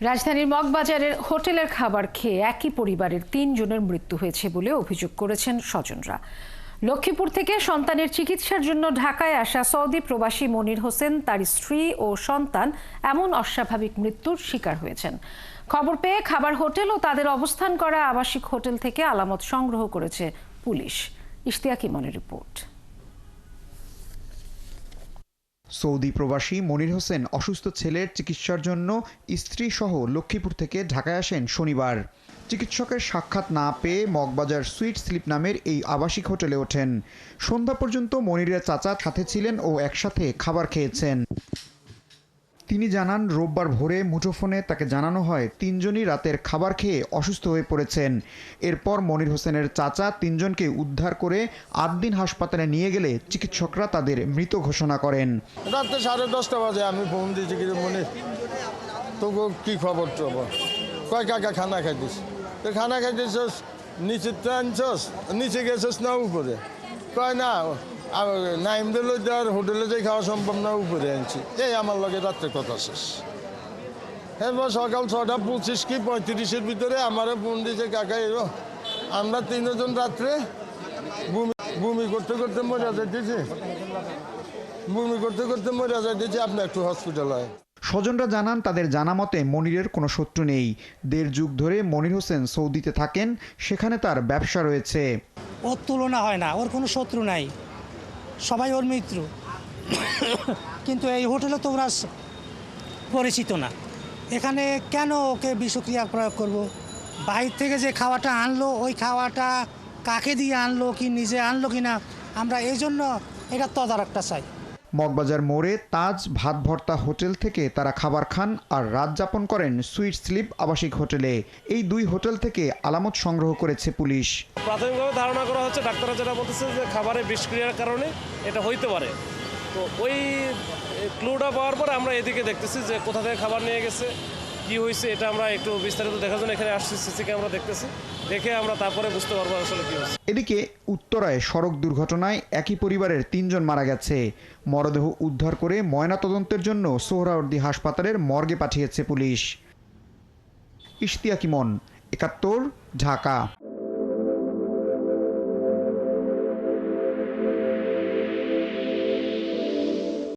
রাজধানীর মগবাজারের হোটেলের খাবার খেয়ে একই পরিবারের 3 জনের মৃত্যু হয়েছে বলে অভিযোগ করেছেন স্বজনরা। লক্ষ্মীপুর থেকে সন্তানের চিকিৎসার জন্য ঢাকায় আসা সৌদি প্রবাসী মনির হোসেন, তার স্ত্রী ও সন্তান এমন অস্বাভাবিক মৃত্যুর শিকার হয়েছেন। খবর পেয়ে খাবার হোটেল ও তাদের অবস্থান করা আবাসিক হোটেল থেকে আলামত সংগ্রহ করেছে পুলিশ। ইশতিয়াক ইমনের রিপোর্ট। সৌদি প্রবাসী মনির হোসেন অসুস্থ ছেলের চিকিৎসার জন্য স্ত্রী সহ লক্ষ্মীপুর থেকে ঢাকায় আসেন শনিবার। চিকিৎসকের সাক্ষাৎ না পেয়ে মগবাজার সুইট স্লিপ নামের এই আবাসিক হোটেলে ওঠেন। সন্ধ্যা পর্যন্ত মনিরের চাচা সাথে ছিলেন ও একসাথে খাবার খেয়েছেন। তিনি জানান, রোববার ভোরে মুঠোফোনে তাকে জানানো হয় 3 জনই রাতের খাবার খেয়ে অসুস্থ হয়ে পড়েছেন। এরপর মনির হোসেনের চাচা 3 জনকে উদ্ধার করে 8 দিন হাসপাতালে নিয়ে গেলে চিকিৎসকরা তাদের মৃত ঘোষণা করেন। রাতে 10:30 বাজে আমি ফোন দিয়েছি, কি মনির তোকে কি খবর টবর, কয় কাকা খানা খাইতিস, তো খানা খাইতেছস নিচে তো আনছস, নিচে গেছস না উপরে, কয় না নাইমদের আর হোটেলে যাই খাওয়া সম্ভব না, উপরে আনছি। এই আমার লগে রাত্রে কথা শেষ। এরপর সকাল 6:25 কি 35-এর ভিতরে আমারে ফোন দিয়েছে, কাকা এলো আমরা 3 জন রাত্রে বমি করতে করতে মরে যাইতেছি, আপনি একটু হসপিটাল হয়। স্বজনরা জানান, তাদের জানা মতে মনিরের কোনো শত্রু নেই। 1.5 যুগ ধরে মনির হোসেন সৌদিতে থাকেন, সেখানে তার ব্যবসা রয়েছে। ওর তুলনা হয় না, ওর কোনো শত্রু নাই, সবাই ওর মিত্র। কিন্তু এই হোটেলে তো ওরা পরিচিত না। এখানে কেন ওকে বিষক্রিয়া প্রয়োগ করব? বাইরে থেকে যে খাওয়াটা আনলো, ওই খাওয়াটা কাকে দিয়ে আনলো, কি নিজে আনলো কিনা, আমরা এই জন্য এটা তদারকটা চাই। মগবাজার মোড়ে তাজ ভাত ভর্তা হোটেল থেকে তারা খাবার খান আর রাত যাপন করেন সুইট স্লিপ আবাসিক হোটেলে। এই 2 হোটেল থেকে আলামত সংগ্রহ করেছে পুলিশ। প্রাথমিকভাবে ধারণা করা হচ্ছে, ডাক্তাররা যেটা বলতেছে যে খাবারের বিষক্রিয়ার কারণে এটা হইতে পারে। তো ওই ক্লুটা পাওয়ার পর আমরা এদিকে দেখতেছি যে কোথা থেকে খাবার নিয়ে গেছে, কি হয়েছে, এটা আমরা একটু বিস্তারিত দেখার জন্য এখানে আসছি। সিসি ক্যামেরা দেখতেছি, দেখে আমরা তারপরে বুঝতে পারবো আসলে কি হয়েছে। এদিকে উত্তরায় সড়ক দুর্ঘটনায় একই পরিবারের 3 জন মারা গেছে। মরদেহ উদ্ধার করে ময়নাতদন্তের জন্য সোহরাওয়ার্দী হাসপাতালের মর্গে পাঠিয়েছে পুলিশ। ইশতিয়াক ইমন, 71, ঢাকা।